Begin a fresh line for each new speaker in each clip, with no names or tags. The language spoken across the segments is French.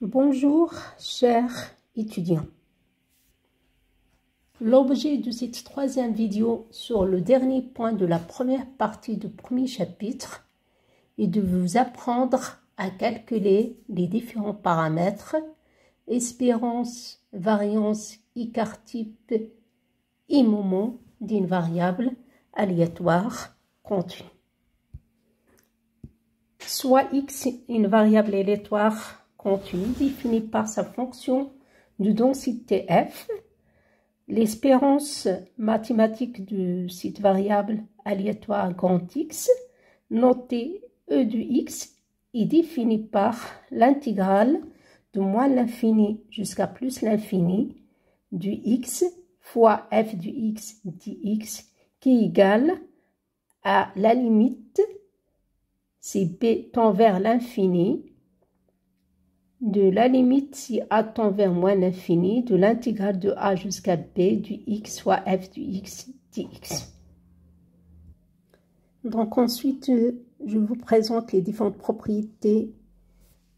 Bonjour, chers étudiants. L'objet de cette troisième vidéo sur le dernier point de la première partie du premier chapitre est de vous apprendre à calculer les différents paramètres, espérance, variance, écart-type et moment d'une variable aléatoire continue. Soit x est une variable aléatoire continue définie par sa fonction de densité f. L'espérance mathématique de cette variable aléatoire grand X, notée e de x, est définie par l'intégrale de moins l'infini jusqu'à plus l'infini du x fois f de x dx qui est égal à la limite, si b tend vers l'infini, de la limite si a tend vers moins l'infini, de l'intégrale de a jusqu'à b du x fois f du x dx. Donc ensuite, je vous présente les différentes propriétés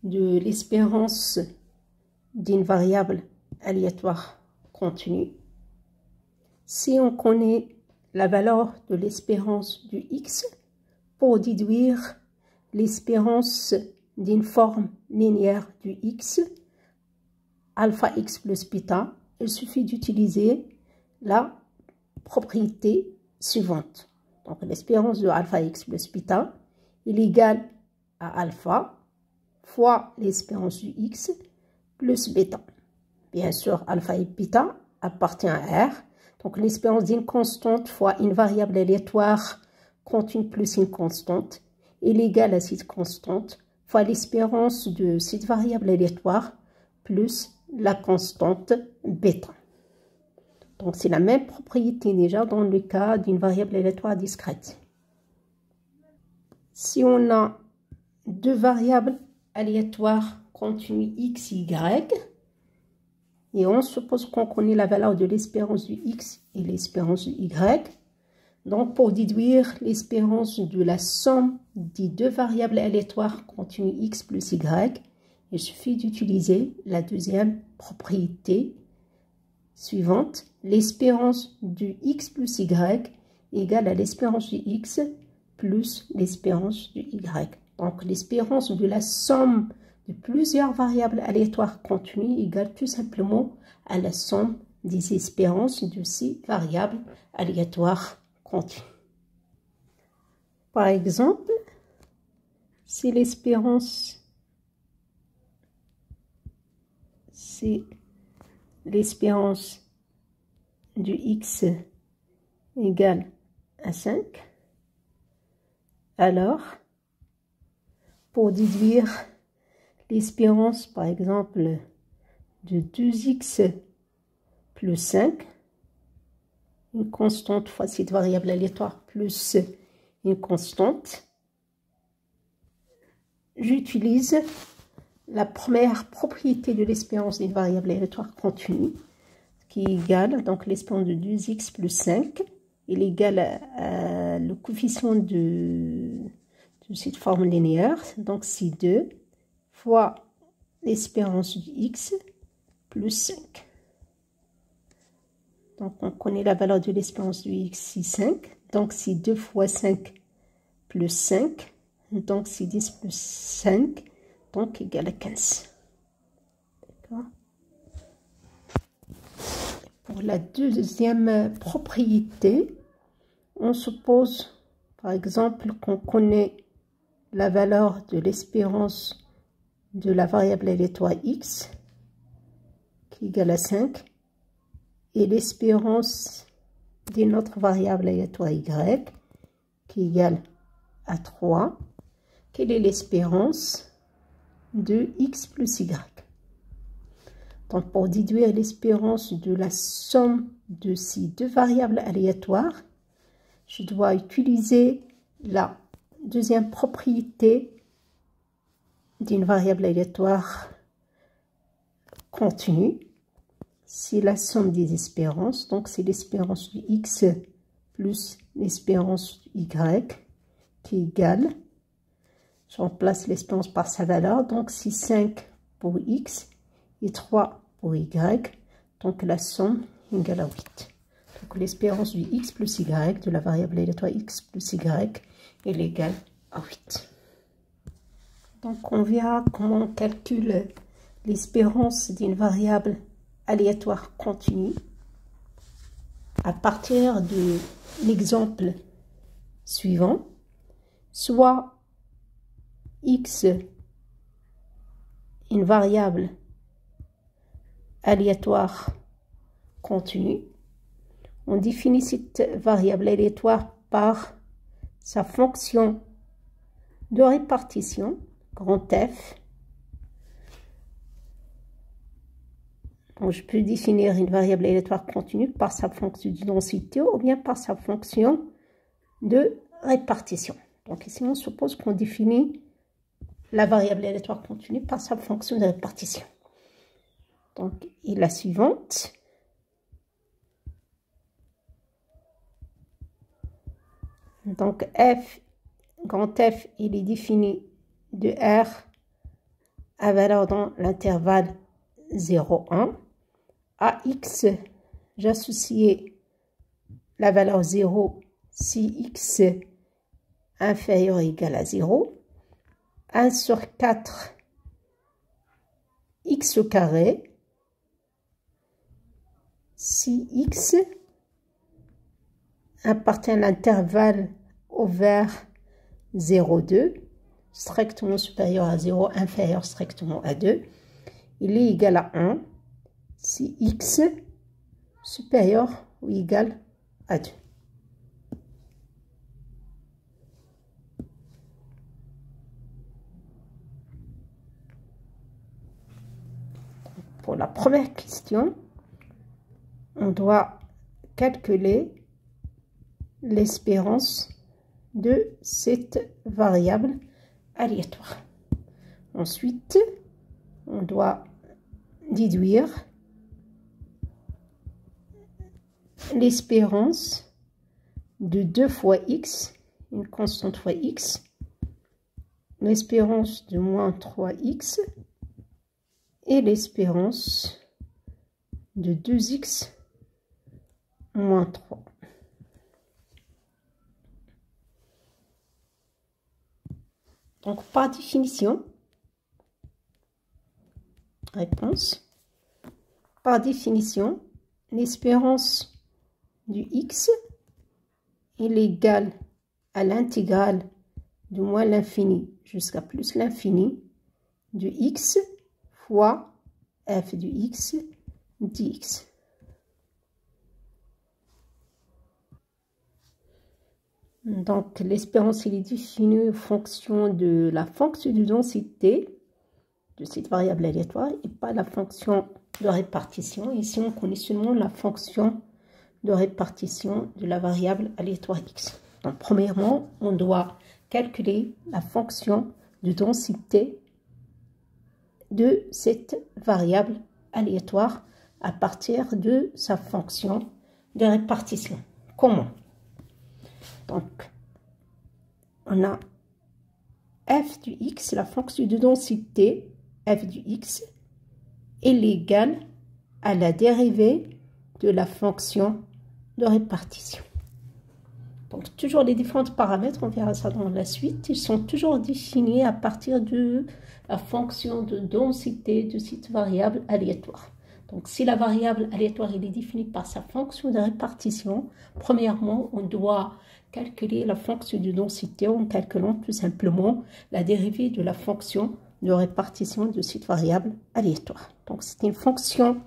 de l'espérance d'une variable aléatoire continue. Si on connaît la valeur de l'espérance du x, pour déduire l'espérance d'une forme linéaire du x, alpha x plus bêta, il suffit d'utiliser la propriété suivante. Donc l'espérance de alpha x plus bêta est égale à alpha fois l'espérance du x plus bêta. Bien sûr, alpha et bêta appartient à R. Donc l'espérance d'une constante fois une variable aléatoire continue plus une constante est égale à cette constante fois l'espérance de cette variable aléatoire plus la constante bêta. Donc c'est la même propriété déjà dans le cas d'une variable aléatoire discrète. Si on a deux variables aléatoires continues x et y, et on suppose qu'on connaît la valeur de l'espérance du x et l'espérance du y, donc pour déduire l'espérance de la somme des deux variables aléatoires continues x plus y, il suffit d'utiliser la deuxième propriété suivante. L'espérance du x plus y égale à l'espérance du x plus l'espérance du y. Donc l'espérance de la somme de plusieurs variables aléatoires continues égale tout simplement à la somme des espérances de ces variables aléatoires continues. Par exemple, si l'espérance du x égale à 5, alors pour déduire l'espérance par exemple de 2x plus 5, une constante fois cette variable aléatoire plus une constante, j'utilise la première propriété de l'espérance d'une variable aléatoire continue qui est égale, donc l'espérance de 2x plus 5, il est égal à le coefficient de cette forme linéaire, donc c'est 2 fois l'espérance du x plus 5. Donc on connaît la valeur de l'espérance du x, c'est 5, donc c'est 2 fois 5 plus 5, donc c'est 10 plus 5, donc égal à 15. D'accord. Pour la deuxième propriété, on suppose par exemple qu'on connaît la valeur de l'espérance de la variable aléatoire x qui est égale à 5 et l'espérance d'une autre variable aléatoire y qui est égale à 3. Quelle est l'espérance de x plus y? Donc pour déduire l'espérance de la somme de ces deux variables aléatoires, je dois utiliser la deuxième propriété d'une variable aléatoire continue. C'est la somme des espérances, donc c'est l'espérance du x plus l'espérance du y qui est égale, je remplace l'espérance par sa valeur, donc c'est 5 pour x et 3 pour y. Donc la somme égale à 8. Donc l'espérance du x plus y, de la variable aléatoire x plus y, est égale à 8. Donc on verra comment on calcule l'espérance d'une variable aléatoire continue à partir de l'exemple suivant. Soit x, une variable aléatoire continue. On définit cette variable aléatoire par sa fonction de répartition, grand F. Donc, je peux définir une variable aléatoire continue par sa fonction de densité ou bien par sa fonction de répartition. Donc ici, on suppose qu'on définit la variable aléatoire continue par sa fonction de répartition. Donc, et la suivante. Donc, f, grand F, il est défini de R à valeur dans l'intervalle 0, 1. À x, j'associe la valeur 0 si x inférieur ou égal à 0. 1 sur 4 x au carré si x appartient à l'intervalle ouvert 0, 2, strictement supérieur à 0, inférieur strictement à 2. Il est égal à 1 si x supérieur ou égal à 2. Pour la première question, on doit calculer l'espérance de cette variable aléatoire. Ensuite, on doit déduire l'espérance de 2 fois x, une constante fois x, l'espérance de moins 3x et l'espérance de 2x moins 3. Donc, par définition, réponse, par définition, l'espérance du x est égale à l'intégrale de moins l'infini jusqu'à plus l'infini de x fois f de x dx. Donc, l'espérance est définie en fonction de la fonction de densité de cette variable aléatoire et pas la fonction de répartition. Ici, on connaît seulement la fonction de répartition de la variable aléatoire x. Donc, premièrement, on doit calculer la fonction de densité de cette variable aléatoire à partir de sa fonction de répartition. Comment? Donc, on a f du x, la fonction de densité f du x, est égale à la dérivée de la fonction de répartition. Donc, toujours les différents paramètres, on verra ça dans la suite, ils sont toujours définis à partir de la fonction de densité de cette variable aléatoire. Donc, si la variable aléatoire est définie par sa fonction de répartition, premièrement, on doit calculer la fonction de densité en calculant tout simplement la dérivée de la fonction de répartition de cette variable aléatoire. Donc, c'est une fonction,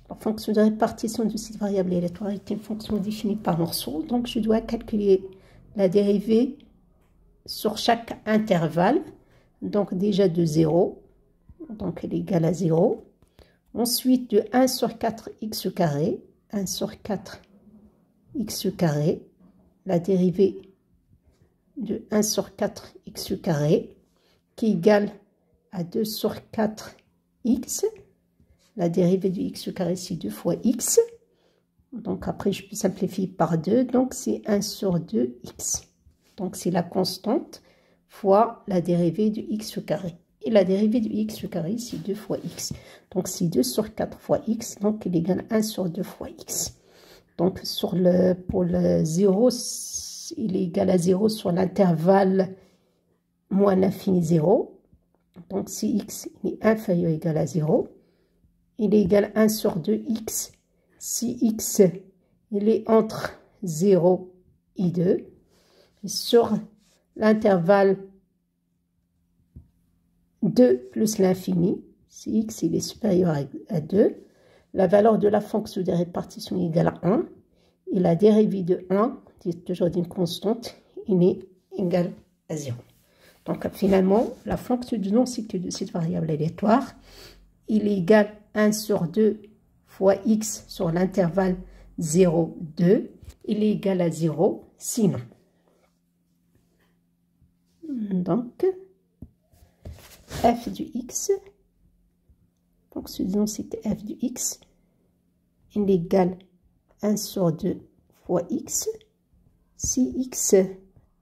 la fonction de répartition de cette variable aléatoire est une fonction définie par morceau. Donc, je dois calculer la dérivée sur chaque intervalle. Donc, déjà de 0, donc elle est égale à 0. Ensuite, de 1 sur 4 x carré, 1 sur 4 x carré, la dérivée de 1 sur 4 x carré, qui est égale à 2 sur 4 x. La dérivée du x carré, c'est 2 fois x. Donc, après, je peux simplifier par 2. Donc, c'est 1 sur 2 x. Donc, c'est la constante fois la dérivée du x carré. Et la dérivée de x au carré, c'est 2 fois x. Donc, c'est 2 sur 4 fois x. Donc, il égale 1 sur 2 fois x. Donc, pour le 0, il est égal à 0 sur l'intervalle moins l'infini 0. Donc, si x est inférieur ou égal à 0, il est égal à 1 sur 2x. Si x, il est entre 0 et 2. Et sur l'intervalle 2 plus l'infini, si x il est supérieur à 2, la valeur de la fonction de répartition est égale à 1. Et la dérivée de 1, c'est toujours d'une constante, il est égal à 0. Donc finalement, la fonction de densité de cette variable aléatoire, il est égal à 1 sur 2 fois x sur l'intervalle 0, 2. Il est égal à 0, sinon. Donc, f du x, fonction de densité f du x, il est égal à 1 sur 2 fois x. Si x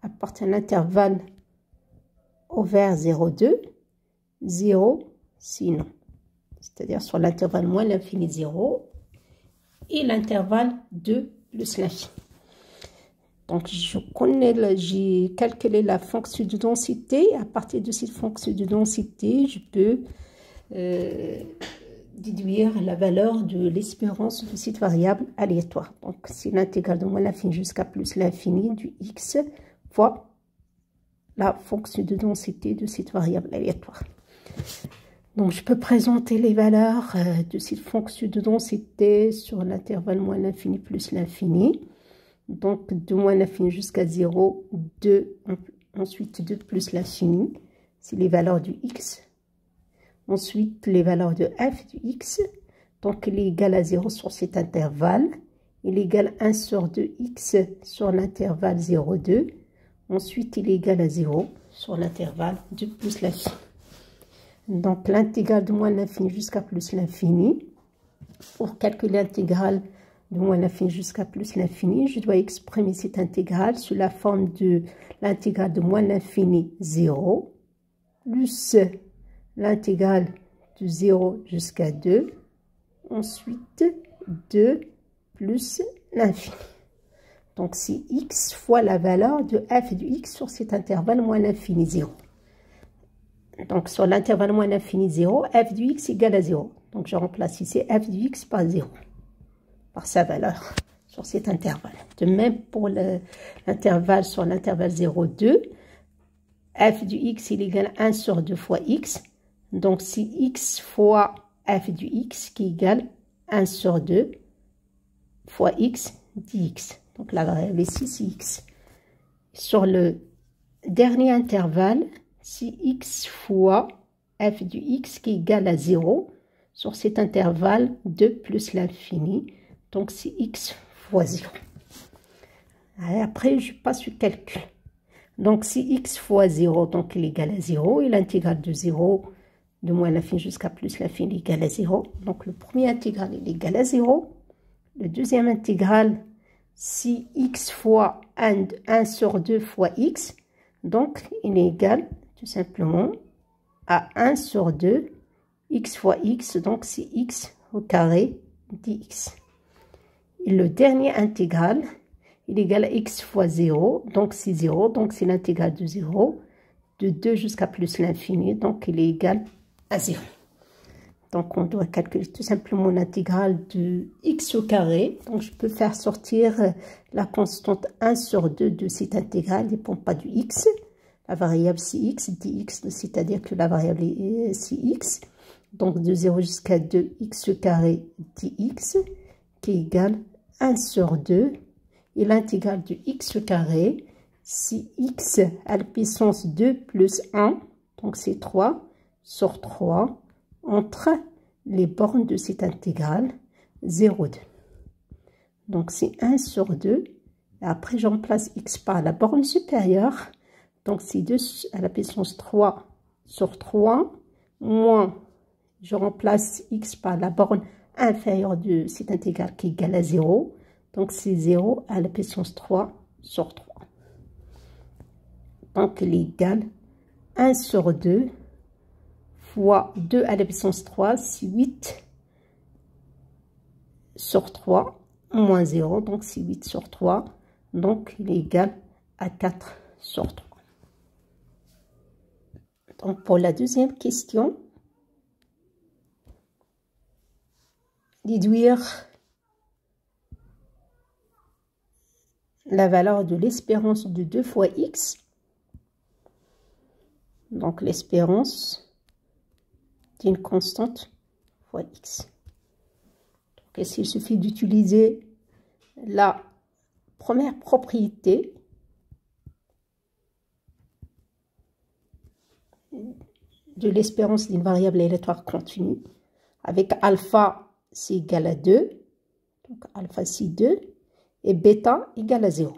appartient à l'intervalle ouvert 0, 2, 0, sinon. C'est-à-dire sur l'intervalle moins l'infini 0 et l'intervalle 2 plus l'infini. Donc, j'ai calculé la fonction de densité. À partir de cette fonction de densité, je peux déduire la valeur de l'espérance de cette variable aléatoire. Donc, c'est l'intégrale de moins l'infini jusqu'à plus l'infini du x fois la fonction de densité de cette variable aléatoire. Donc, je peux présenter les valeurs de cette fonction de densité sur l'intervalle moins l'infini plus l'infini. Donc, de moins l'infini jusqu'à 0, 2, ensuite 2 plus l'infini, c'est les valeurs du x. Ensuite, les valeurs de f du x. Donc, il est égal à 0 sur cet intervalle. Il est égal à 1 sur 2x sur l'intervalle 0, 2. Ensuite, il est égal à 0 sur l'intervalle 2 plus l'infini. Donc, l'intégrale de moins l'infini jusqu'à plus l'infini. Pour calculer l'intégrale de moins l'infini jusqu'à plus l'infini, je dois exprimer cette intégrale sous la forme de l'intégrale de moins l'infini 0 plus l'intégrale de 0 jusqu'à 2. Ensuite, 2 plus l'infini. Donc, c'est x fois la valeur de f du x sur cet intervalle moins l'infini 0. Donc, sur l'intervalle moins l'infini 0, f du x égale à 0. Donc, je remplace ici f du x par 0, par sa valeur sur cet intervalle. De même pour l'intervalle sur l'intervalle 0, 2, f du x il est égal à 1 sur 2 fois x. Donc, c'est x fois f du x qui égale 1 sur 2 fois x dx. Donc, la variable ici, c'est x. Sur le dernier intervalle, c'est x fois f du x qui est égal à 0 sur cet intervalle 2 plus l'infini. Donc, c'est x fois 0. Et après, je passe au calcul. Donc, c'est x fois 0, donc il est égal à 0. Et l'intégrale de 0, de moins l'infini jusqu'à plus l'infini, est égal à 0. Donc, le premier intégral est égal à 0. Le deuxième intégral, c'est x fois 1 sur 2 fois x. Donc, il est égal tout simplement à 1 sur 2 x fois x. Donc, c'est x au carré dx. Et le dernier intégral, il est égal à x fois 0. Donc, c'est 0. Donc, c'est l'intégrale de 0. De 2 jusqu'à plus l'infini. Donc, il est égal à 0. Donc, on doit calculer tout simplement l'intégrale de x au carré. Donc, je peux faire sortir la constante 1 sur 2 de cette intégrale. Ne dépend pas du x. La variable c'est x, dx, c'est-à-dire que la variable c'est x. Donc, de 0 jusqu'à 2, x au carré dx, qui est égal à 1 sur 2. Et l'intégrale de x au carré, c'est x à la puissance 2 plus 1. Donc, c'est 3 sur 3. Entre les bornes de cette intégrale 0, 2. Donc, c'est 1 sur 2. Et après, je remplace x par la borne supérieure. Donc, c'est 2 à la puissance 3 sur 3. Moins, je remplace x par la borne inférieure de cette intégrale qui est égale à 0. Donc, c'est 0 à la puissance 3 sur 3. Donc, il est égal à 1 sur 2 fois 2 à la puissance 3, c'est 8 sur 3, moins 0, donc c'est 8 sur 3, donc il est égal à 4 sur 3. Donc pour la deuxième question, déduire la valeur de l'espérance de 2 fois x. Donc l'espérance d'une constante fois x. Donc ici, il suffit d'utiliser la première propriété de l'espérance d'une variable aléatoire continue. Avec alpha, c'est égal à 2. Donc alpha, c'est 2. Et bêta égale à 0.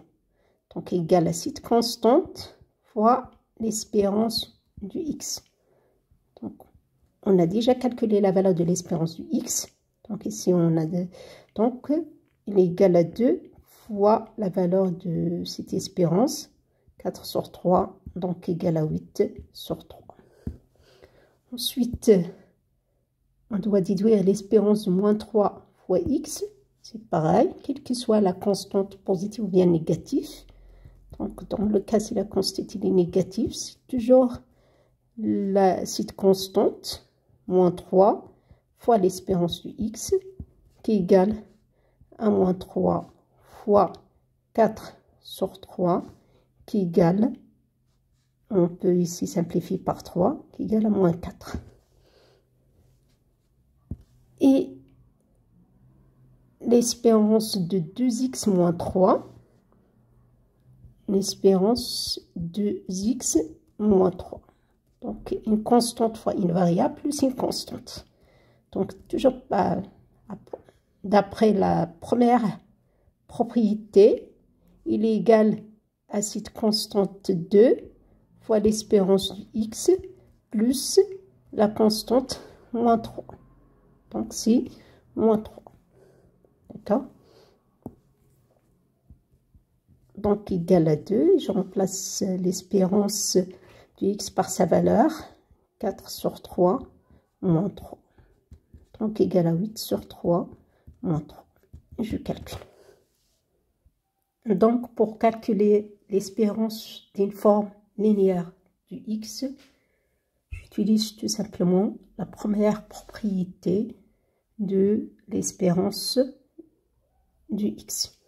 Donc égal à cette constante fois l'espérance du x. Donc on a déjà calculé la valeur de l'espérance du x. Donc ici on a donc il est égal à 2 fois la valeur de cette espérance, 4 sur 3, donc égal à 8 sur 3. Ensuite, on doit déduire l'espérance de moins 3 fois x. C'est pareil, quelle que soit la constante positive ou bien négative. Donc, dans le cas si la constante est négative, c'est toujours cette constante, moins 3, fois l'espérance du x, qui est égale à moins 3 fois 4 sur 3, qui est égale, on peut ici simplifier par 3, qui est égal à moins 4. Et l'espérance de 2x moins 3, l'espérance de x moins 3. Donc, une constante fois une variable plus une constante. Donc, toujours d'après la première propriété, il est égal à cette constante 2 fois l'espérance du x plus la constante moins 3. Donc, c'est moins 3. D'accord? Donc, égal à 2. Je remplace l'espérance du x par sa valeur. 4 sur 3, moins 3. Donc, égal à 8 sur 3, moins 3. Je calcule. Donc, pour calculer l'espérance d'une forme linéaire du x, j'utilise tout simplement la première propriété de l'espérance du x.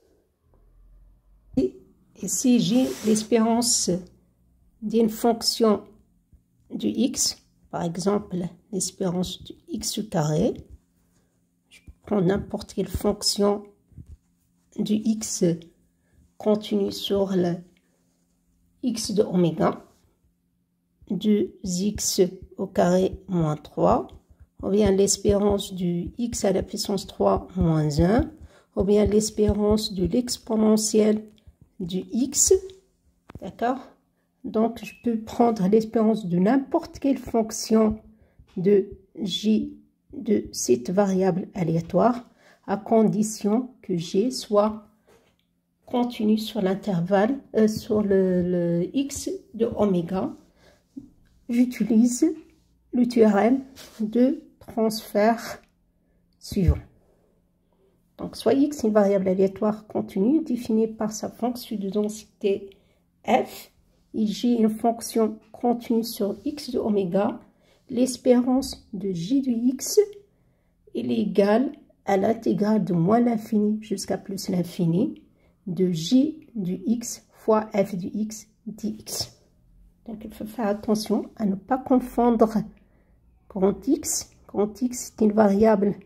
Et si j'ai l'espérance d'une fonction du x, par exemple l'espérance du x carré, je prends n'importe quelle fonction du x continue sur le x de oméga, 2x au carré moins 3, ou bien l'espérance du x à la puissance 3 moins 1, ou bien l'espérance de l'exponentielle du x, d'accord? Donc, je peux prendre l'espérance de n'importe quelle fonction de j de cette variable aléatoire, à condition que g soit continue sur l'intervalle, sur le x de oméga. J'utilise le théorème de transfert suivant. Donc, soit x est une variable aléatoire continue définie par sa fonction de densité f, et j une fonction continue sur x de oméga, l'espérance de j de x est égale à l'intégrale de moins l'infini jusqu'à plus l'infini de j du x fois f du x dx. Donc, il faut faire attention à ne pas confondre grand x. Grand x, c'est une variable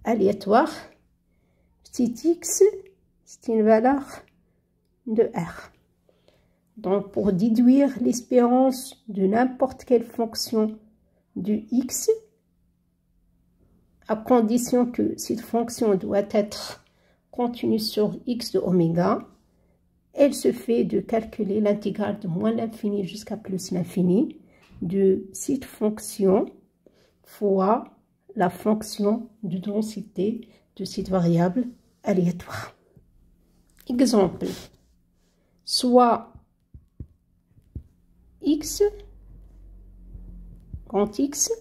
aléatoire. Petit x, c'est une valeur de r. Donc, pour déduire l'espérance de n'importe quelle fonction du x, à condition que cette fonction doit être continue sur x de oméga, elle se fait de calculer l'intégrale de moins l'infini jusqu'à plus l'infini de cette fonction fois la fonction de densité de cette variable aléatoire. Exemple, soit x grand X,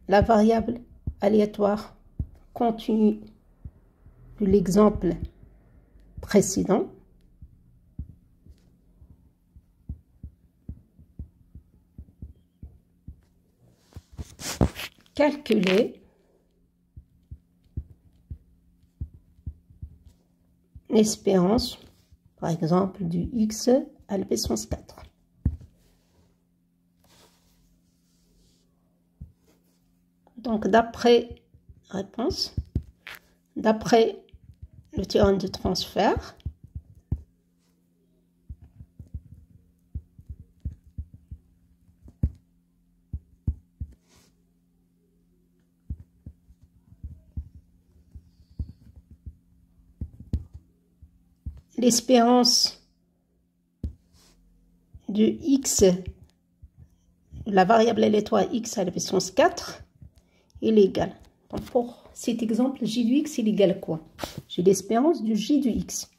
la variable aléatoire continue de l'exemple précédent. Calculer l'espérance, par exemple, du X à la puissance 4. Donc, d'après réponse, d'après le théorème de transfert, l'espérance de X, la variable aléatoire X à la puissance 4, est égale. Donc pour cet exemple, J du X est égal à quoi? J'ai l'espérance du J du X.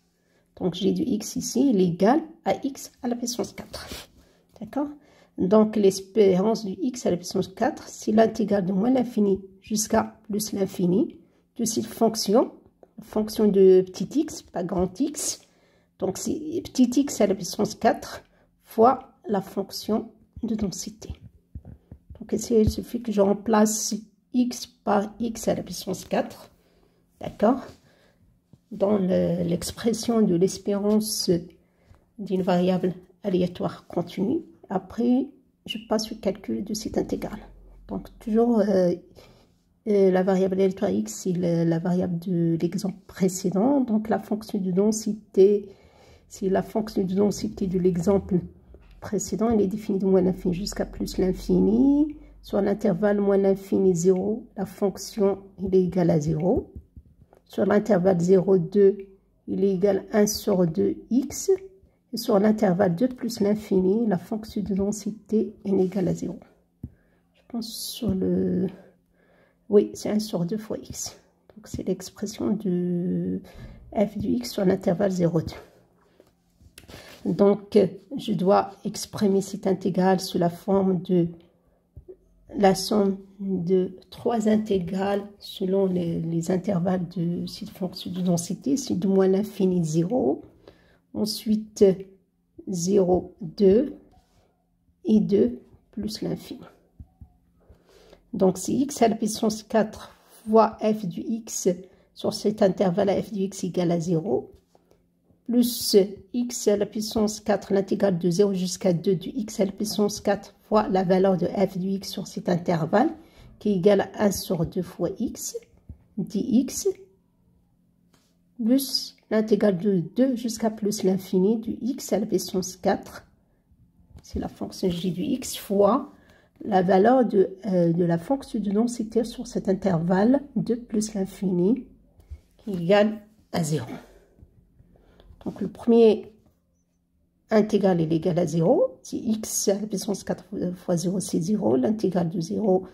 Donc J du X ici est égal à X à la puissance 4. D'accord? Donc l'espérance du X à la puissance 4, c'est l'intégrale de moins l'infini jusqu'à plus l'infini de cette fonction de petit x, pas grand X. Donc c'est petit x à la puissance 4 fois la fonction de densité. Donc ici, il suffit que je remplace x par x à la puissance 4, d'accord, dans l'expression de l'espérance d'une variable aléatoire continue. Après, je passe au calcul de cette intégrale. Donc toujours la variable aléatoire x, c'est la variable de l'exemple précédent. Donc la fonction de densité, c'est la fonction de densité de l'exemple précédent. Elle est définie de moins l'infini jusqu'à plus l'infini. Sur l'intervalle moins l'infini 0, la fonction il est égale à 0. Sur l'intervalle 0, 2, il est égal à 1 sur 2x. Et sur l'intervalle 2 plus l'infini, la fonction de densité est égale à 0. Je pense sur le... Oui, c'est 1 sur 2 fois x. Donc c'est l'expression de f du x sur l'intervalle 0, 2. Donc je dois exprimer cette intégrale sous la forme de la somme de 3 intégrales selon les intervalles de cette fonction de densité. C'est de moins l'infini 0, ensuite 0, 2 et 2 plus l'infini. Donc c'est x à la puissance 4 fois f du x sur cet intervalle à f du x égale à 0, plus x à la puissance 4, l'intégrale de 0 jusqu'à 2 du x à la puissance 4 fois la valeur de f du x sur cet intervalle, qui est égal à 1 sur 2 fois x, dx, plus l'intégrale de 2 jusqu'à plus l'infini du x à la puissance 4, c'est la fonction j du x, fois la valeur de la fonction de densité sur cet intervalle 2 plus l'infini, qui est égal à 0. Donc le premier intégrale est égal à 0. Si x à la puissance 4 fois 0, c'est 0. L'intégrale de 0,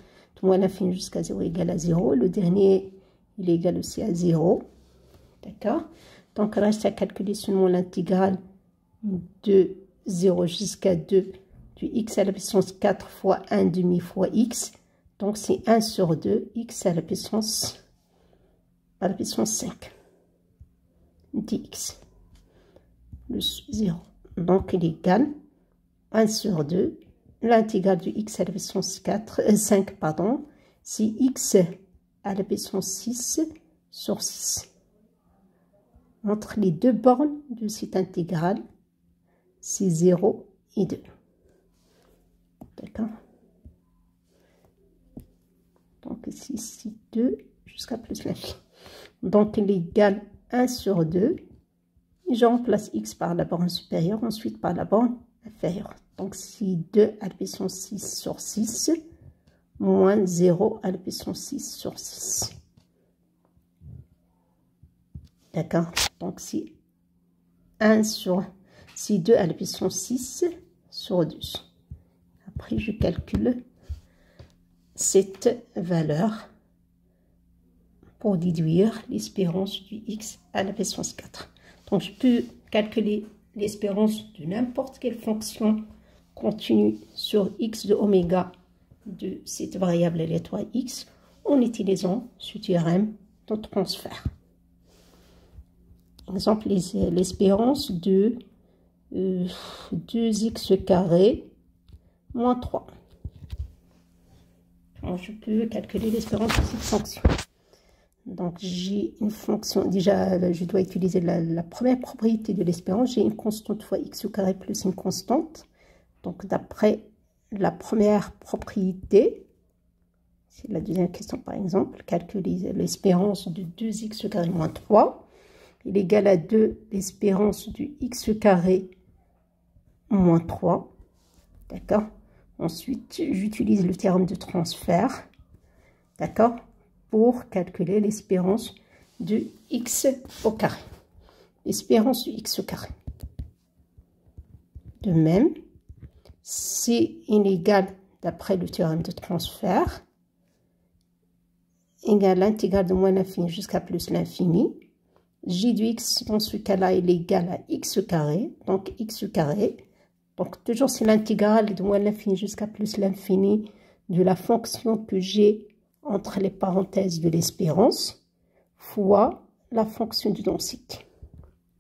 de moins l'infini jusqu'à 0 est égal à 0. Le dernier, il est égal aussi à 0. D'accord? Donc il reste à calculer seulement l'intégrale de 0 jusqu'à 2 du x à la puissance 4 fois 1 demi fois x. Donc c'est 1 sur 2 x à la puissance 5 dx. Plus 0. Donc il est égal à 1 sur 2. L'intégrale de x à la puissance 5, pardon, c'est x à la puissance 6 sur 6. Entre les deux bornes de cette intégrale, c'est 0 et 2. D'accord? Donc ici, c'est 2 jusqu'à plus l'infini. Donc il est égal à 1 sur 2. Je remplace x par la borne supérieure, ensuite par la borne inférieure. Donc, c'est 2 à la puissance 6 sur 6, moins 0 à la puissance 6 sur 6. D'accord? Donc, c'est 2 à la puissance 6 sur 12. Après, je calcule cette valeur pour déduire l'espérance du x à la puissance 4. Donc, je peux calculer l'espérance de n'importe quelle fonction continue sur x de oméga de cette variable aléatoire x en utilisant ce théorème de transfert. Exemple, l'espérance de 2x carré moins 3. Donc, je peux calculer l'espérance de cette fonction. Donc, j'ai une fonction, déjà, je dois utiliser la première propriété de l'espérance. J'ai une constante fois x au carré plus une constante. Donc, d'après la première propriété, c'est la deuxième question par exemple, calculer l'espérance de 2x au carré moins 3. Il est égal à 2 l'espérance du x carré moins 3. D'accord? Ensuite, j'utilise le théorème de transfert. D'accord? Pour calculer l'espérance de x au carré. L'espérance du x au carré. De même, c'est inégal d'après le théorème de transfert égale l'intégrale de moins l'infini jusqu'à plus l'infini. J de x dans ce cas-là est égal à x carré, donc x carré. Donc toujours c'est l'intégrale de moins l'infini jusqu'à plus l'infini de la fonction que j'ai entre les parenthèses de l'espérance fois la fonction de densité.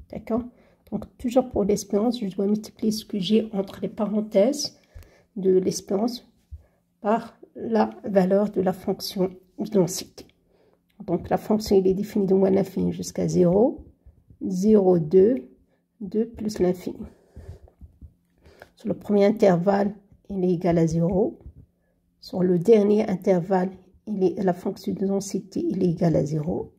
D'accord? Donc toujours pour l'espérance, je dois multiplier ce que j'ai entre les parenthèses de l'espérance par la valeur de la fonction de densité. Donc la fonction il est définie de moins l'infini jusqu'à 0, 0, 2, 2 plus l'infini. Sur le premier intervalle, il est égal à 0. Sur le dernier intervalle, la fonction de densité il est égal à 0.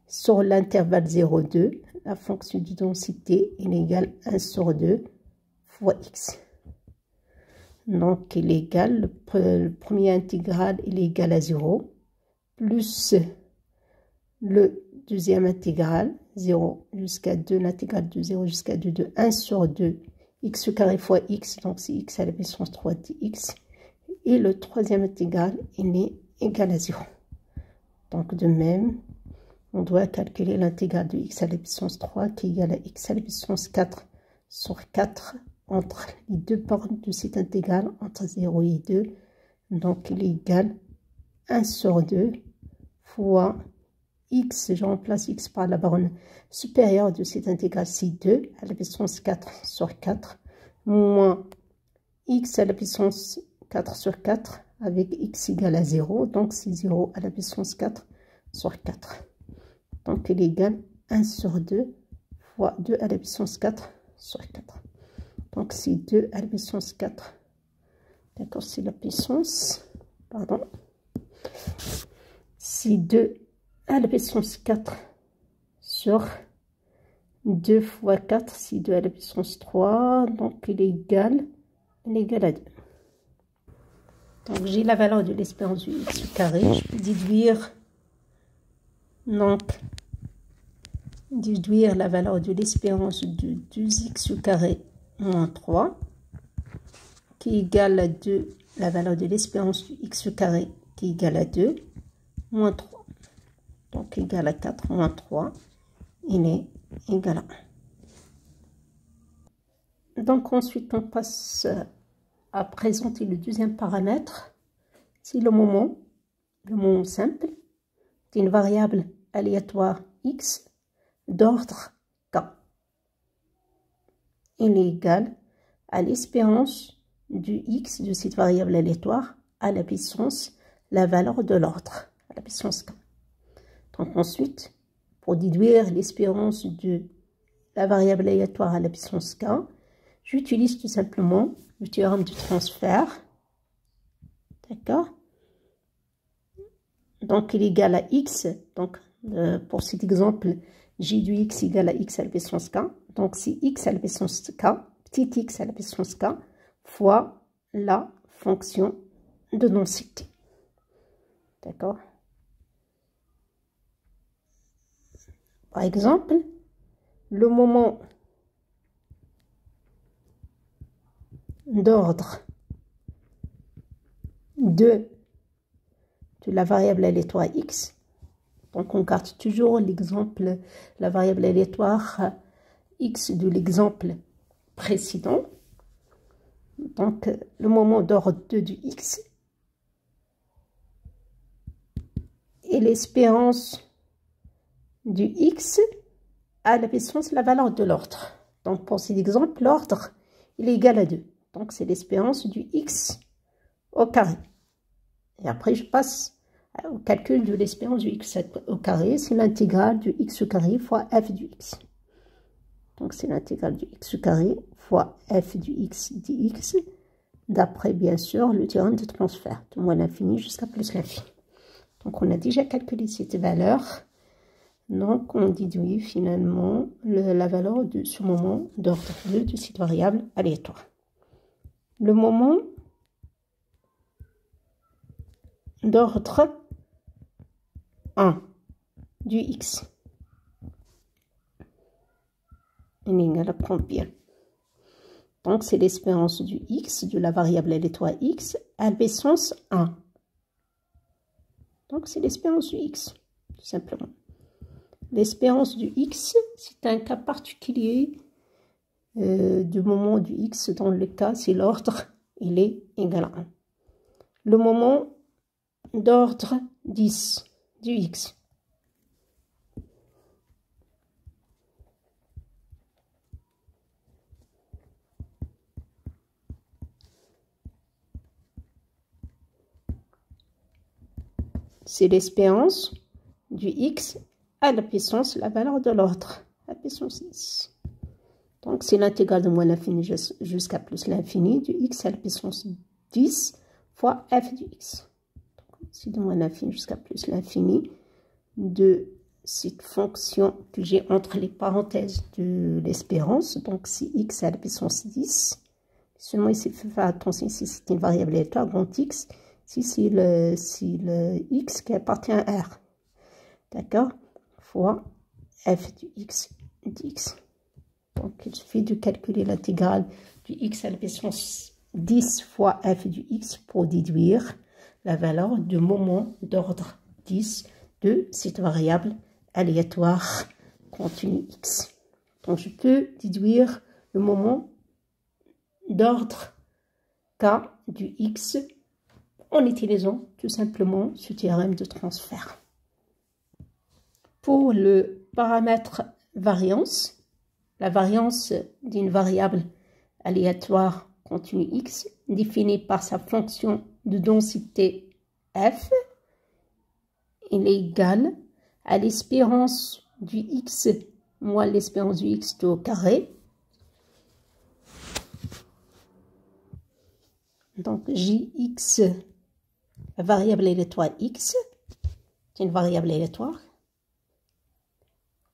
Sur l'intervalle 0, 2, la fonction de densité il est égal à 1 sur 2 fois x. Donc il est égal, le premier intégral il est égal à 0, plus le deuxième intégral, 0 jusqu'à 2, l'intégrale de 0 jusqu'à 2 de 1 sur 2, x carré fois x, donc c'est x à la puissance 3 dx. Et le troisième intégral, il est égal à 0. Donc de même, on doit calculer l'intégrale de x à la puissance 3 qui est égal à x à la puissance 4 sur 4 entre les deux bornes de cette intégrale, entre 0 et 2. Donc il est égal à 1 sur 2 fois x, je remplace x par la borne supérieure de cette intégrale, c'est 2 à la puissance 4 sur 4, moins x à la puissance 4 sur 4 avec x égale à 0, donc c'est 0 à la puissance 4 sur 4. Donc il est égal à 1 sur 2 fois 2 à la puissance 4 sur 4. Donc c'est 2 à la puissance 4. D'accord, c'est la puissance, pardon. C'est 2 à la puissance 4 sur 2 fois 4, c'est 2 à la puissance 3. Donc il est égal à 2. Donc j'ai la valeur de l'espérance du x carré. Je peux déduire la valeur de l'espérance de 2x carré moins 3 qui est égale à 2, la valeur de l'espérance du x carré qui est égale à 2 moins 3. Donc égal à 4 moins 3, il est égal à 1. Donc ensuite on passe à présenter le deuxième paramètre. C'est le moment simple d'une variable aléatoire x d'ordre k. Il est égal à l'espérance du x de cette variable aléatoire à la puissance, la valeur de l'ordre, à la puissance k. Donc ensuite, pour déduire l'espérance de la variable aléatoire à la puissance k, j'utilise tout simplement le théorème du transfert. D'accord? Donc il est égal à x. Donc pour cet exemple, j de x égale à x à la puissance k. Donc c'est x à la puissance k, petit x à la puissance k, fois la fonction de densité. D'accord? Par exemple, le moment d'ordre de la variable aléatoire x, donc on garde toujours l'exemple, la variable aléatoire x de l'exemple précédent. Donc le moment d'ordre 2 de x et l'espérance du x à la puissance la valeur de l'ordre. Donc pour cet exemple, l'ordre il est égal à 2. Donc c'est l'espérance du x au carré. Et après je passe au calcul de l'espérance du x au carré. C'est l'intégrale du x au carré fois f du x. Donc c'est l'intégrale du x au carré fois f du x dx. D'après bien sûr le théorème de transfert. De moins l'infini jusqu'à plus l'infini. Donc on a déjà calculé cette valeur. Donc, on déduit finalement la valeur de ce moment d'ordre 2 de cette variable aléatoire. Le moment d'ordre 1 du x est égal à combien? Donc, c'est l'espérance du x, de la variable aléatoire x, à la puissance 1. Donc, c'est l'espérance du x, tout simplement. L'espérance du x, c'est un cas particulier du moment du x. Dans le cas, c'est l'ordre, il est égal à 1. Le moment d'ordre 10 du x. C'est l'espérance du x à la puissance, la valeur de l'ordre, la puissance 10. Donc, c'est l'intégrale de moins l'infini jusqu'à plus l'infini du x à la puissance 10 fois f du x. C'est de moins l'infini jusqu'à plus l'infini de cette fonction que j'ai entre les parenthèses de l'espérance. Donc, c'est x à la puissance 10. Seulement, ici, il faut faire attention, ici, c'est une variable aléatoire, grand x. Ici, c'est le x qui appartient à R. D'accord? Fois f du x dx. Donc, il suffit de calculer l'intégrale du x à la puissance 10 fois f du x pour déduire la valeur du moment d'ordre 10 de cette variable aléatoire continue x. Donc, je peux déduire le moment d'ordre k du x en utilisant tout simplement ce théorème de transfert. Pour le paramètre variance, la variance d'une variable aléatoire continue x définie par sa fonction de densité f, il est égal à l'espérance du x moins l'espérance du x tout au carré. Donc jx, la variable aléatoire x, c'est une variable aléatoire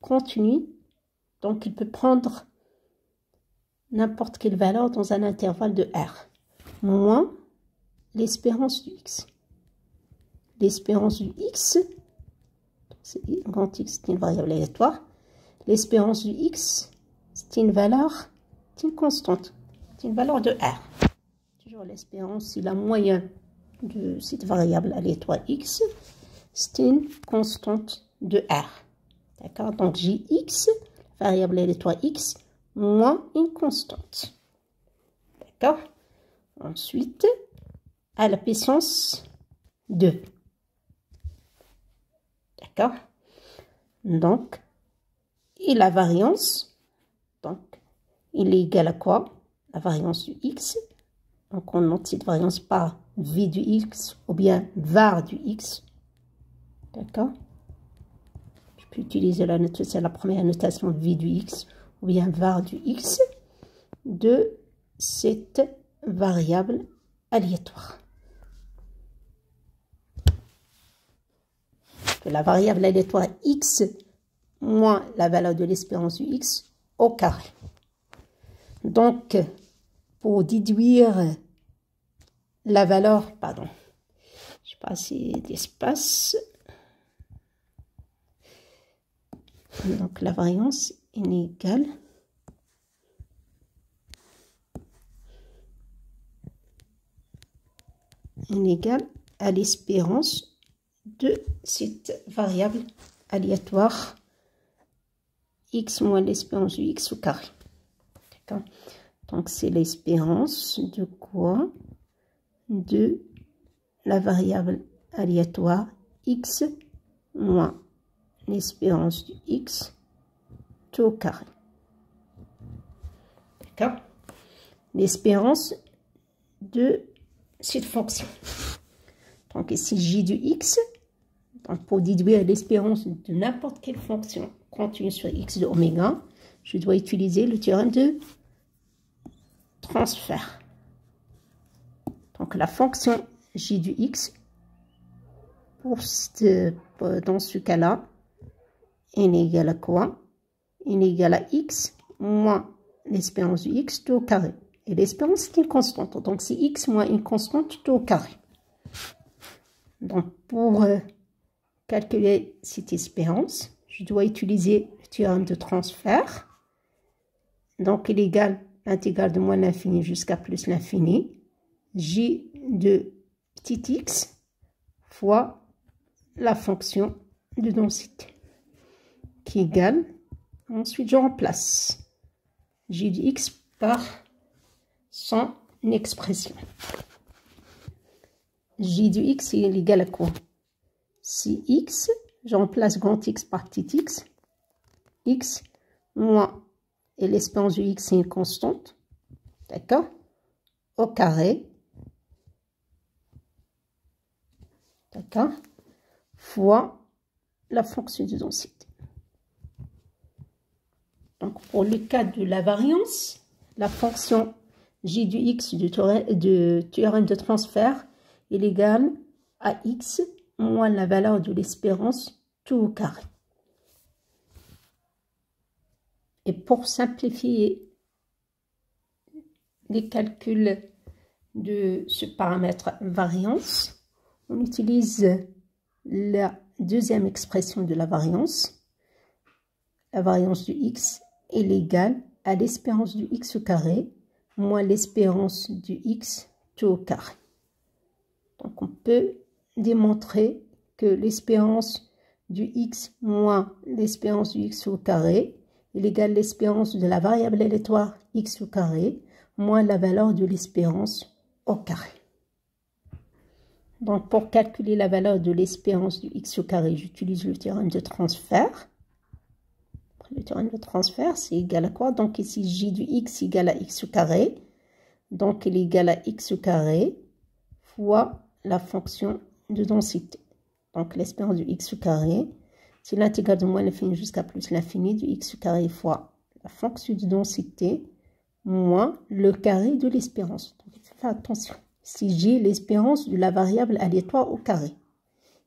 continue. Donc, il peut prendre n'importe quelle valeur dans un intervalle de R, moins l'espérance du x. L'espérance du x, grand x, c'est une variable aléatoire. L'espérance du x, c'est une valeur, c'est une constante, c'est une valeur de R. Toujours l'espérance, c'est la moyenne de cette variable aléatoire x, c'est une constante de R. D'accord? Donc, Jx, variable aléatoire x, moins une constante. D'accord? Ensuite, à la puissance 2. D'accord? Donc, et la variance, donc, il est égal à quoi? La variance du x. Donc, on note cette variance par v du x ou bien var du x. D'accord? Je peux utiliser la première notation v du x ou bien var du x de cette variable aléatoire. La variable aléatoire x moins la valeur de l'espérance du x au carré. Donc, pour déduire la valeur, pardon, je n'ai pas assez d'espace. Donc, la variance est égale à l'espérance de cette variable aléatoire x moins l'espérance du x au carré. D'accord? Donc, c'est l'espérance de quoi? De la variable aléatoire x moins l'espérance du x tout au carré. D'accord? L'espérance de cette fonction. Donc ici, j du x. Donc pour déduire l'espérance de n'importe quelle fonction continue sur x de oméga, je dois utiliser le théorème de transfert. Donc la fonction j du x, dans ce cas-là, n égale à quoi? N égale à x moins l'espérance du x tout au carré. Et l'espérance est une constante. Donc c'est x moins une constante tout au carré. Donc pour calculer cette espérance, je dois utiliser le théorème de transfert. Donc il est égal à l'intégrale de moins l'infini jusqu'à plus l'infini. J de petit x fois la fonction de densité qui égale, ensuite je remplace j de x par son expression. J de x est égal à quoi? Si x, je remplace grand x par petit x moins, et l'espérance du x est une constante, d'accord, au carré, d'accord, fois la fonction de densité. Donc, pour le cas de la variance, la fonction j du x du théorème de transfert est égale à x moins la valeur de l'espérance tout au carré. Et pour simplifier les calculs de ce paramètre variance, on utilise la deuxième expression de la variance. La variance du x est égale à l'espérance du x au carré moins l'espérance du x tout au carré. Donc on peut démontrer que l'espérance du x moins l'espérance du x au carré est égale à l'espérance de la variable aléatoire x au carré moins la valeur de l'espérance au carré. Donc pour calculer la valeur de l'espérance du x au carré, j'utilise le théorème de transfert. Le théorème de transfert, c'est égal à quoi? Donc ici, j du x égale à x au carré. Donc il est égal à x au carré fois la fonction de densité. Donc l'espérance du x au carré, c'est l'intégrale de moins l'infini jusqu'à plus l'infini du x au carré fois la fonction de densité moins le carré de l'espérance. Donc il faut faire attention. Ici, j'ai l'espérance de la variable aléatoire au carré.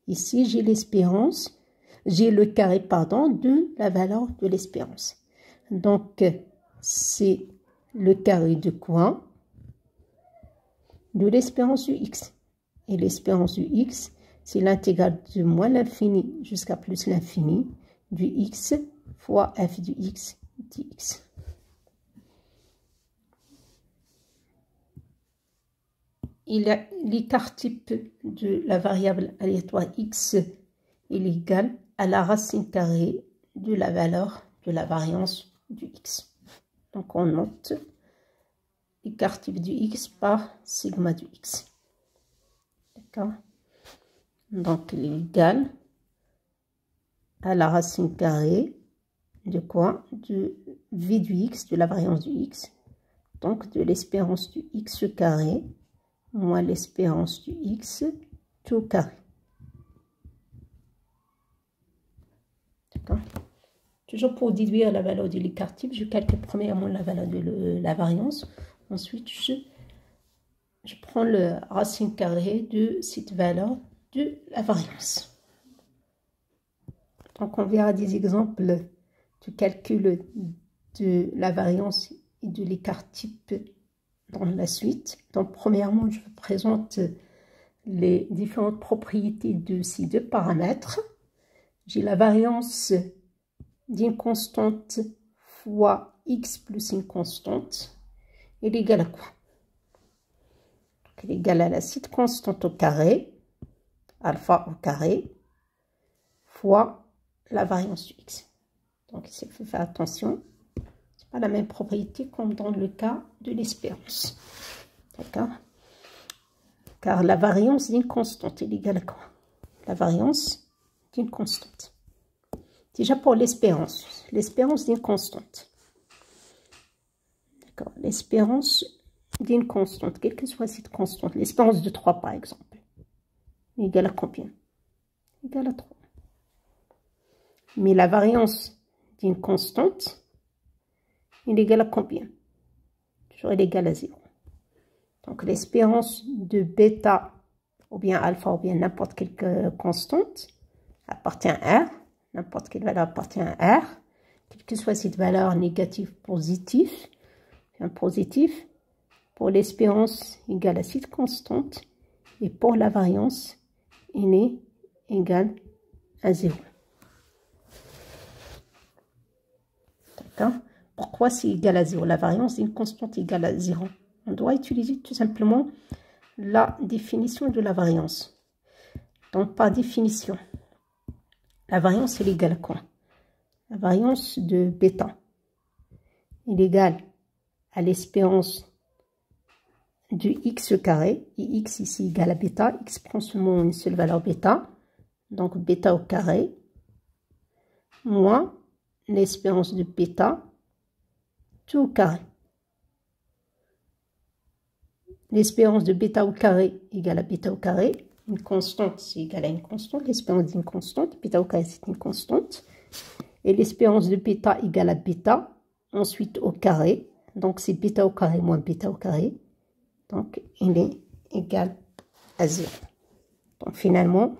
Ici, j'ai l'espérance, j'ai le carré, pardon, de la valeur de l'espérance. Donc, c'est le carré de quoi? De l'espérance du x. Et l'espérance du x, c'est l'intégrale de moins l'infini jusqu'à plus l'infini du x fois f du x dx. L'écart type de la variable aléatoire x est égal à la racine carrée de la valeur de la variance du x. Donc on note l'écart type du x par sigma du x. D'accord? Donc il est égal à la racine carrée de quoi? De v du x, de la variance du x. Donc de l'espérance du x carré moins l'espérance du x tout au carré. D'accord? Toujours pour déduire la valeur de l'écart type, je calcule premièrement la valeur de la variance. Ensuite, je prends le racine carrée de cette valeur de la variance. Donc, on verra des exemples de calcul de la variance et de l'écart type dans la suite. Donc, premièrement, je vous présente les différentes propriétés de ces deux paramètres. J'ai la variance d'une constante fois x plus une constante. Elle est égale à quoi? Donc, elle est égale à la cette constante au carré, alpha au carré, fois la variance du x. Donc, il faut faire attention. Ce n'est pas la même propriété comme dans le cas de l'espérance. D'accord? Car la variance d'une constante est égale à quoi? La variance d'une constante. Déjà pour l'espérance d'une constante. D'accord, l'espérance d'une constante, quelle que soit cette constante, l'espérance de 3 par exemple, égale à combien? Égale à 3. Mais la variance d'une constante, il est égal à combien? Toujours il est égal à 0. Donc l'espérance de bêta, ou bien alpha, ou bien n'importe quelle constante, appartient à R. N'importe quelle valeur appartient à R. Quelle que soit cette valeur négative, positive, bien positif, pour l'espérance égale à cette constante, et pour la variance, il est égal à 0. D'accord? Pourquoi c'est égal à 0? La variance d'une constante égale à 0. On doit utiliser tout simplement la définition de la variance. Donc, par définition, la variance est égale à quoi? La variance de bêta est égale à l'espérance du x carré. Et x ici égale à bêta. X prend seulement une seule valeur bêta. Donc, bêta au carré moins l'espérance de bêta tout au carré. L'espérance de bêta au carré égale à bêta au carré. Une constante, c'est égal à une constante. L'espérance d'une constante. Bêta au carré, c'est une constante. Et l'espérance de bêta égale à bêta. Ensuite, au carré. Donc, c'est bêta au carré moins bêta au carré. Donc, il est égal à 0. Donc, finalement,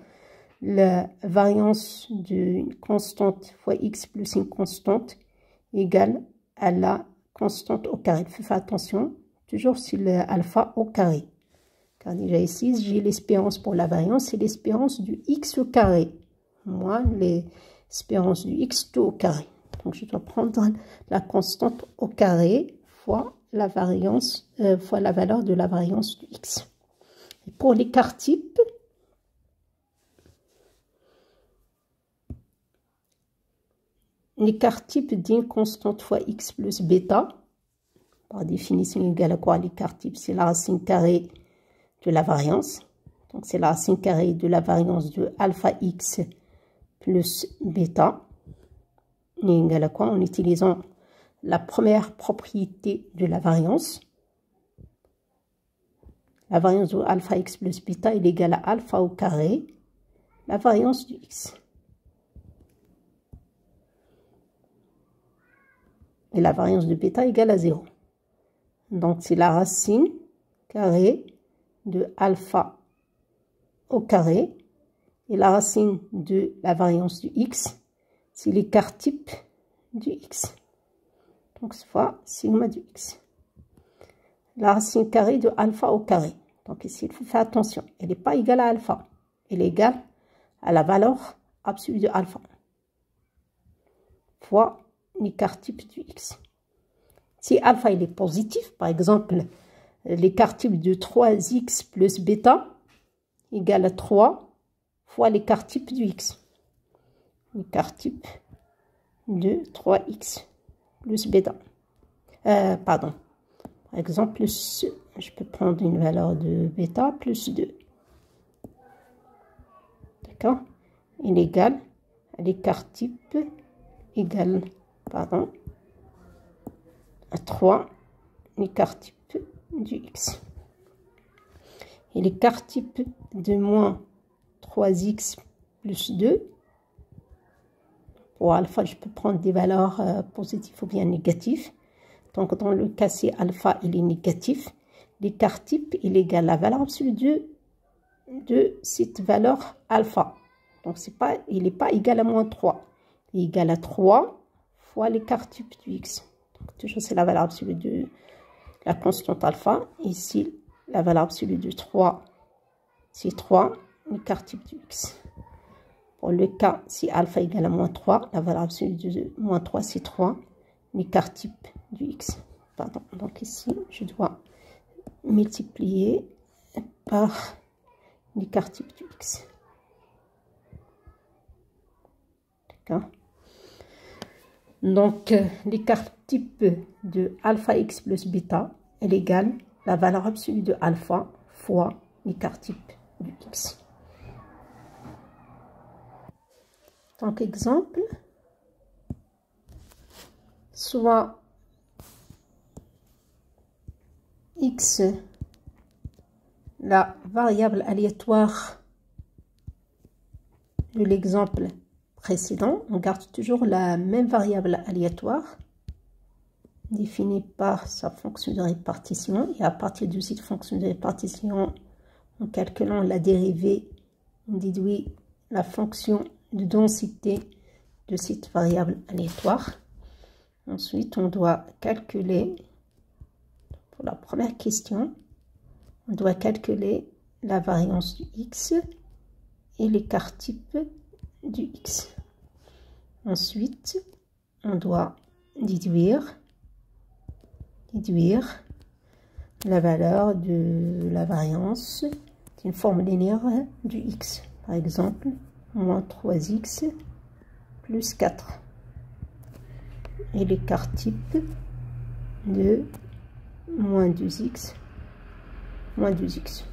la variance d'une constante fois x plus une constante égale à la constante au carré. Il faut faire attention, toujours sur l'alpha au carré. Car déjà ici, j'ai l'espérance pour la variance, c'est l'espérance du x au carré, moins l'espérance du x tout au carré. Donc, je dois prendre la constante au carré fois la variance, fois la valeur de la variance du x. Et pour l'écart type, l'écart type d'une constante fois x plus bêta, par définition égale à quoi? L'écart type, c'est la racine carrée de la variance. Donc, c'est la racine carrée de la variance de alpha x plus bêta. Égale à quoi? En utilisant la première propriété de la variance. La variance de alpha x plus bêta est égale à alpha au carré, la variance du x. Et la variance de bêta égale à 0. Donc, c'est la racine carrée de alpha au carré. Et la racine de la variance du x, c'est l'écart type du x. Donc, c'est fois sigma du x. La racine carrée de alpha au carré. Donc, ici, il faut faire attention. Elle n'est pas égale à alpha. Elle est égale à la valeur absolue de alpha fois l'écart type du x. Si alpha il est positif, par exemple, l'écart type de 3x plus bêta égale à 3 fois l'écart type du x. L'écart type de 3x plus bêta. Par exemple, je peux prendre une valeur de bêta plus 2. D'accord? Il est égal à l'écart type égale, à 3 l'écart type du x. Et l'écart type de moins 3x plus 2, pour alpha, je peux prendre des valeurs positives ou bien négatives. Donc, dans le cas, si alpha, il est négatif, l'écart type, il est égal à la valeur absolue de cette valeur alpha. Donc, il n'est pas égal à moins 3. Il est égal à 3 fois l'écart type du x. Donc, toujours, c'est la valeur absolue de la constante alpha. Ici, la valeur absolue de 3, c'est 3, l'écart type du x. Pour le cas, si alpha égale à moins 3, la valeur absolue de moins 3, c'est 3, l'écart type du x. Donc ici, je dois multiplier par l'écart type du x. D'accord? Donc, l'écart type de alpha x plus bêta est égal à la valeur absolue de alpha fois l'écart type du x. Donc, exemple, soit x, la variable aléatoire de l'exemple précédent, on garde toujours la même variable aléatoire définie par sa fonction de répartition, et à partir de cette fonction de répartition, en calculant la dérivée, on déduit la fonction de densité de cette variable aléatoire. Ensuite, on doit calculer, pour la première question, on doit calculer la variance du x et l'écart type du x. Ensuite, on doit déduire la valeur de la variance d'une forme linéaire du x. Par exemple, moins 3x plus 4. Et l'écart type de moins 2x moins 2x.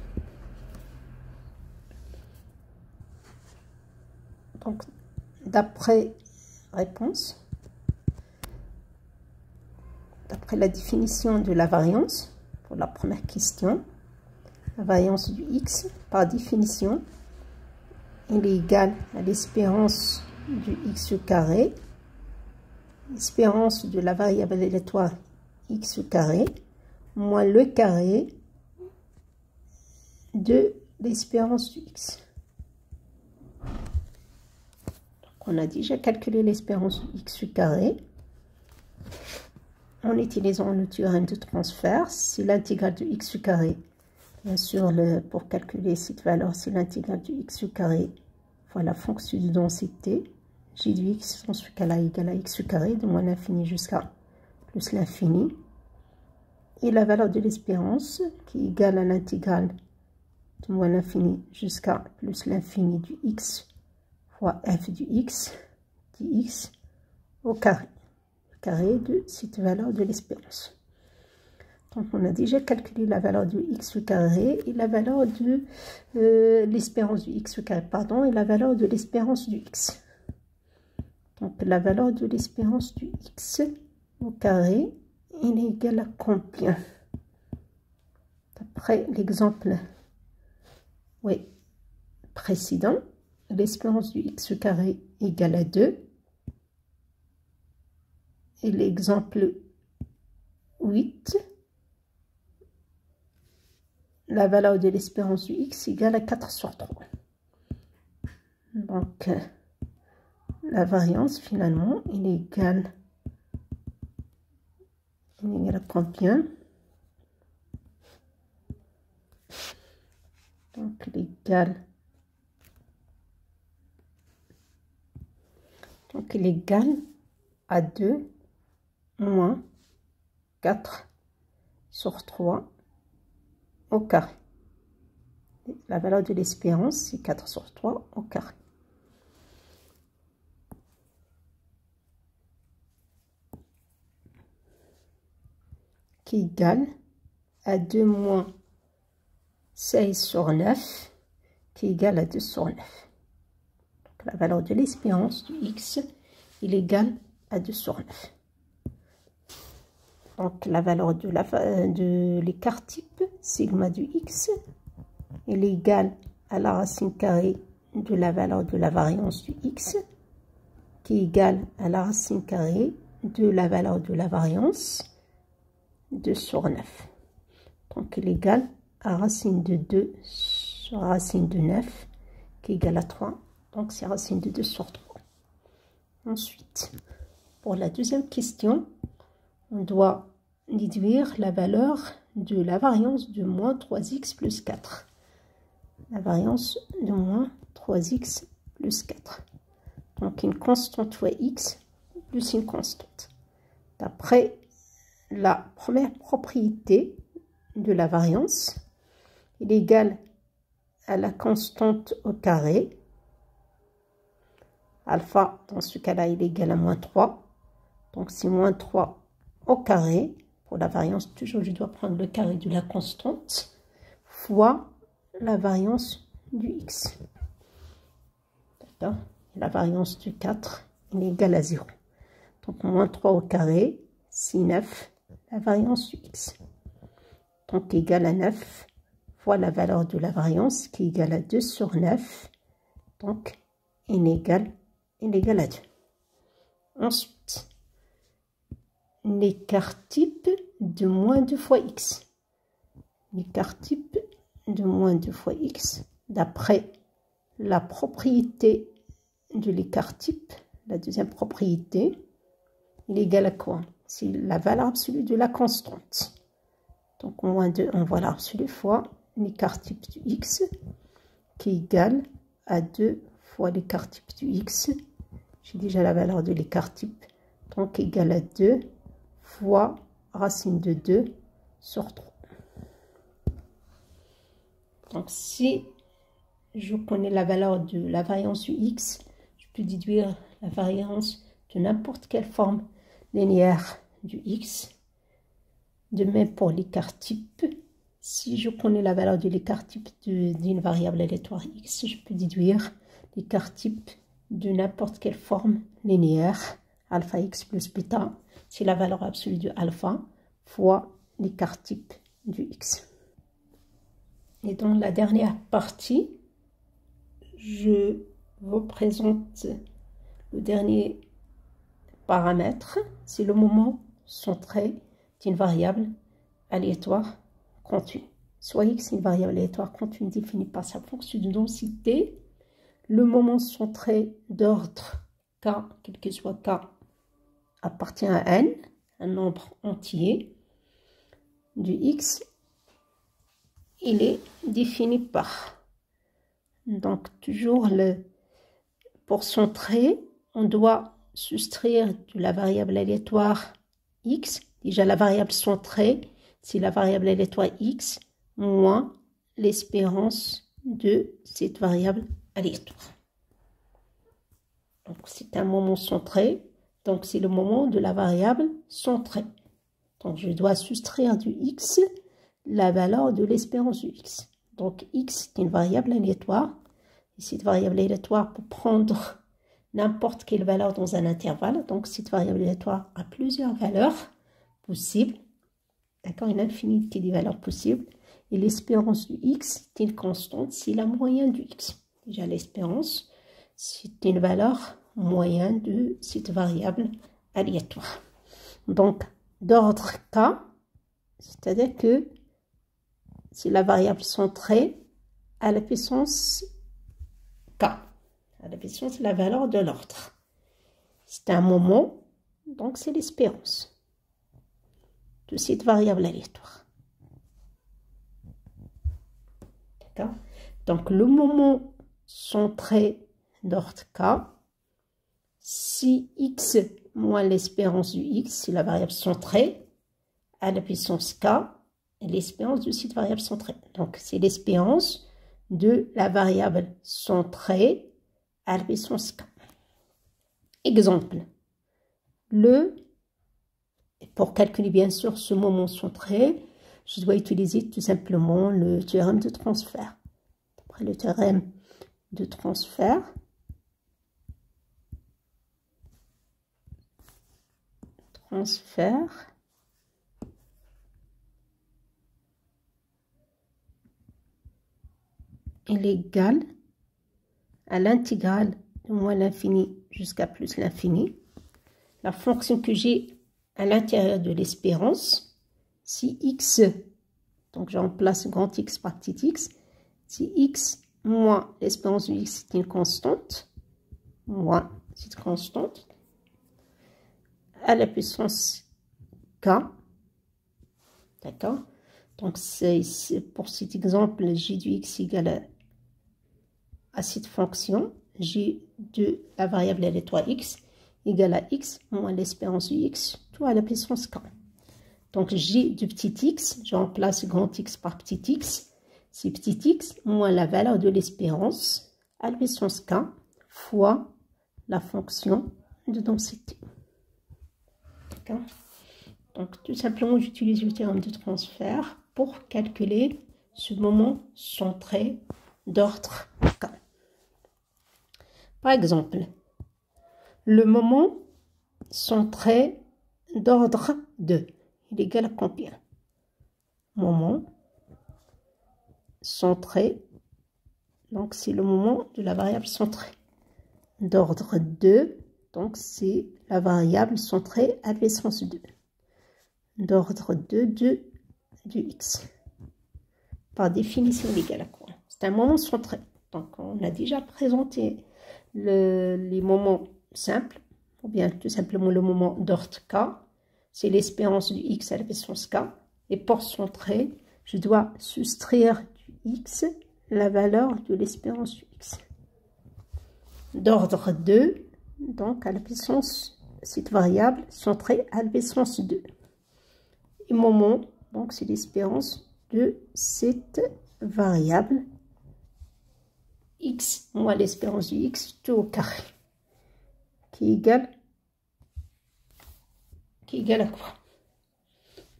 Donc, d'après la définition de la variance, pour la première question, la variance du x, par définition, il est égal à l'espérance du x carré, l'espérance de la variable aléatoire x carré, moins le carré de l'espérance du x. Donc, on a déjà calculé l'espérance du x carré en utilisant le théorème de transfert. C'est l'intégrale de x carré. Bien sûr, pour calculer cette valeur, c'est l'intégrale de x carré fois la fonction de densité j de x dans ce cas-là égale à x carré de moins l'infini jusqu'à plus l'infini. Et la valeur de l'espérance qui est égale à l'intégrale de moins l'infini jusqu'à plus l'infini du x fois f du x dx au carré. Carré de cette valeur de l'espérance. Donc, on a déjà calculé la valeur de x carré et la valeur de l'espérance du x carré, pardon, et la valeur de l'espérance du x. Donc, la valeur de l'espérance du x au carré, il est égal à combien? D'après l'exemple précédent, l'espérance du x carré égale à 2. Et l'exemple 8, la valeur de l'espérance du x égale à 4 sur 3. Donc, la variance, finalement, il est égal à combien? Donc, il est égal à 2 moins 4 sur 3 au carré. La valeur de l'espérance, c'est 4 sur 3 au carré. Qui est égal à 2 moins 16 sur 9, qui est égal à 2 sur 9. Donc, la valeur de l'espérance du x, il est égal à 2 sur 9. Donc, la valeur de l'écart type, sigma du x, il est égal à la racine carrée de la valeur de la variance du x, qui est égale à la racine carrée de la valeur de la variance 2 sur 9. Donc, il est égal à racine de 2 sur racine de 9, qui est égal à 3. Donc, c'est racine de 2 sur 3. Ensuite, pour la deuxième question, on doit déduire la valeur de la variance de moins 3x plus 4. La variance de moins 3x plus 4. Donc, une constante fois x plus une constante. D'après la première propriété de la variance, il est égal à la constante au carré. Alpha, dans ce cas-là, il est égal à moins 3. Donc, c'est moins 3 au carré. Pour la variance, toujours, je dois prendre le carré de la constante fois la variance du x. D'accord? La variance du 4 est égale à 0. Donc, moins 3 au carré, c'est 9, la variance du x. Donc, égale à 9 fois la valeur de la variance qui est égale à 2 sur 9. Donc, n égale à 2. Ensuite, l'écart type de moins 2 fois x. L'écart type de moins 2 fois x, d'après la propriété de l'écart type, la deuxième propriété, il est égal à quoi? C'est la valeur absolue de la constante. Donc, moins 2 en valeur absolue fois l'écart type du x, qui est égal à 2 fois l'écart type du x. J'ai déjà la valeur de l'écart type, donc égal à 2 fois racine de 2 sur 3. Donc, si je connais la valeur de la variance du x, je peux déduire la variance de n'importe quelle forme linéaire du x. De même pour l'écart type, si je connais la valeur de l'écart type d'une variable aléatoire x, je peux déduire l'écart type de n'importe quelle forme linéaire, alpha x plus bêta, c'est la valeur absolue de alpha fois l'écart type du x. Et dans la dernière partie, je vous présente le dernier paramètre, c'est le moment centré d'une variable aléatoire continue. Soit x est une variable aléatoire continue définie par sa fonction de densité, le moment centré d'ordre k, quel que soit k, appartient à n, un nombre entier du x, il est défini par. Donc, toujours pour centrer, on doit soustraire de la variable aléatoire x. Déjà, la variable centrée, c'est la variable aléatoire x moins l'espérance de cette variable aléatoire. Donc, c'est un moment centré. Donc, c'est le moment de la variable centrée. Donc, je dois soustraire du x la valeur de l'espérance du x. Donc, x est une variable aléatoire. Et cette variable aléatoire peut prendre n'importe quelle valeur dans un intervalle. Donc, cette variable aléatoire a plusieurs valeurs possibles. D'accord, une infinité de valeurs possibles. Et l'espérance du x est une constante, c'est la moyenne du x. Déjà, l'espérance, c'est une valeur moyenne de cette variable aléatoire. Donc, d'ordre k, c'est-à-dire que c'est la variable centrée à la puissance k. À la puissance, la valeur de l'ordre. C'est un moment, donc c'est l'espérance de cette variable aléatoire. D'accord? Donc, le moment centré d'ordre k, si x moins l'espérance du x, c'est la variable centrée à la puissance k, et l'espérance de cette variable centrée. Donc, c'est l'espérance de la variable centrée à la puissance k. Exemple, pour calculer bien sûr ce moment centré, je dois utiliser tout simplement le théorème de transfert. Après le théorème de transfert, il est égal à l'intégrale de moins l'infini jusqu'à plus l'infini. La fonction que j'ai à l'intérieur de l'espérance, si x, donc je remplace grand X par petit x, si x moins l'espérance de x est une constante, moins cette constante, à la puissance k, d'accord? Donc, pour cet exemple, j du x égale à cette fonction, j de la variable aléatoire x égale à x moins l'espérance du x, tout à la puissance k. Donc, j du petit x, je remplace grand X par petit x, c'est petit x moins la valeur de l'espérance à la puissance k fois la fonction de densité. D'accord? Donc, tout simplement, j'utilise le théorème de transfert pour calculer ce moment centré d'ordre k. Par exemple, le moment centré d'ordre 2, il est égal à combien? Moment centré, donc c'est le moment de la variable centrée. D'ordre 2, donc c'est la variable centrée à puissance 2. D'ordre 2 du x. Par définition, il est égal à quoi? C'est un moment centré. Donc on a déjà présenté les moments simples, ou bien tout simplement le moment d'ordre k. C'est l'espérance du x à la puissance k. Et pour centrer, je dois soustraire du x la valeur de l'espérance du x. D'ordre 2, donc à la puissance, cette variable centrée à la puissance 2. Et moment, donc c'est l'espérance de cette variable x moins l'espérance du x tout au carré, qui est égal à quoi?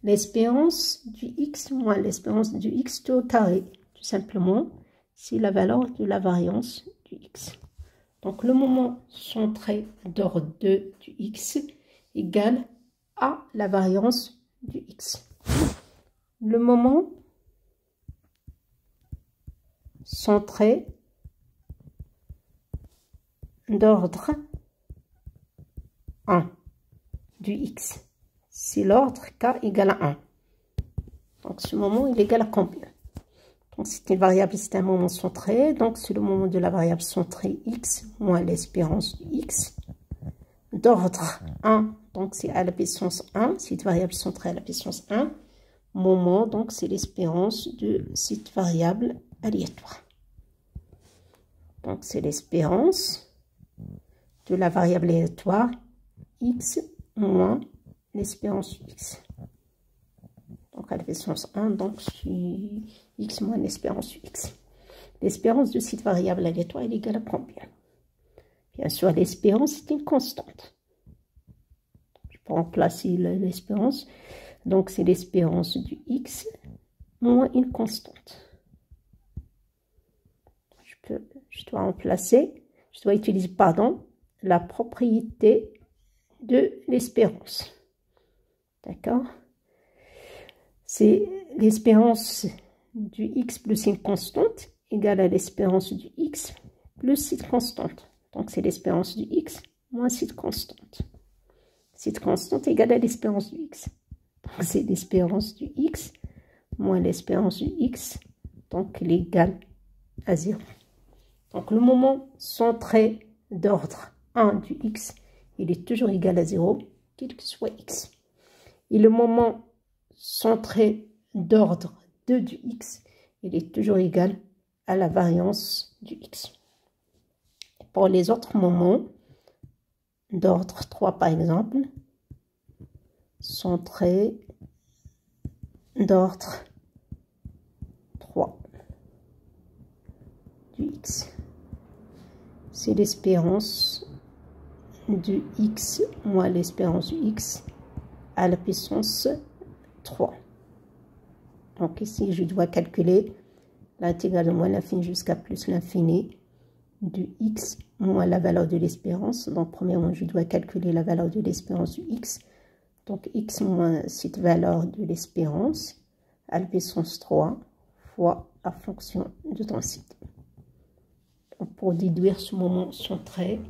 L'espérance du x moins l'espérance du x tout au carré, tout simplement, c'est la valeur de la variance du x. Donc le moment centré d'ordre 2 du x égale à la variance du x. Le moment centré d'ordre 1 du x, c'est l'ordre k égale à 1. Donc ce moment il est égal à combien? Donc c'est une variable, c'est un moment centré, donc c'est le moment de la variable centrée x moins l'espérance du x. D'ordre 1, donc c'est à la puissance 1, cette variable centrée à la puissance 1. Moment, donc c'est l'espérance de cette variable aléatoire. Donc c'est l'espérance de la variable aléatoire x moins l'espérance du x. Donc à la puissance 1, donc c'est x moins l'espérance du x. L'espérance de cette variable aléatoire est égale à combien? Bien sûr, l'espérance est une constante. Je peux remplacer l'espérance. Donc c'est l'espérance du x moins une constante. Je dois remplacer, je dois utiliser, pardon, la propriété de l'espérance. D'accord? C'est l'espérance du x plus une constante égale à l'espérance du x plus cette constante. Donc c'est l'espérance du x moins cette constante. Cette constante égale à l'espérance du x. Donc c'est l'espérance du x moins l'espérance du x. Donc elle est égale à 0. Donc le moment centré d'ordre 1 du x, il est toujours égal à 0, quel que soit x. Et le moment centré d'ordre 2 du x, il est toujours égal à la variance du x. Pour les autres moments, d'ordre 3 par exemple, centré d'ordre 3 du x. C'est l'espérance du x moins l'espérance du x à la puissance 3. Donc ici, je dois calculer l'intégrale de moins l'infini jusqu'à plus l'infini du x moins la valeur de l'espérance. Donc premièrement, je dois calculer la valeur de l'espérance du x. Donc x moins cette valeur de l'espérance à la puissance 3 fois la fonction de densité. Pour déduire ce moment centré,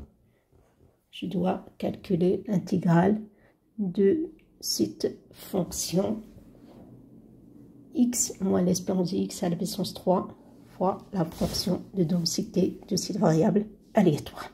je dois calculer l'intégrale de cette fonction x moins l'espérance de x à la puissance 3 fois la fonction de densité de cette variable aléatoire.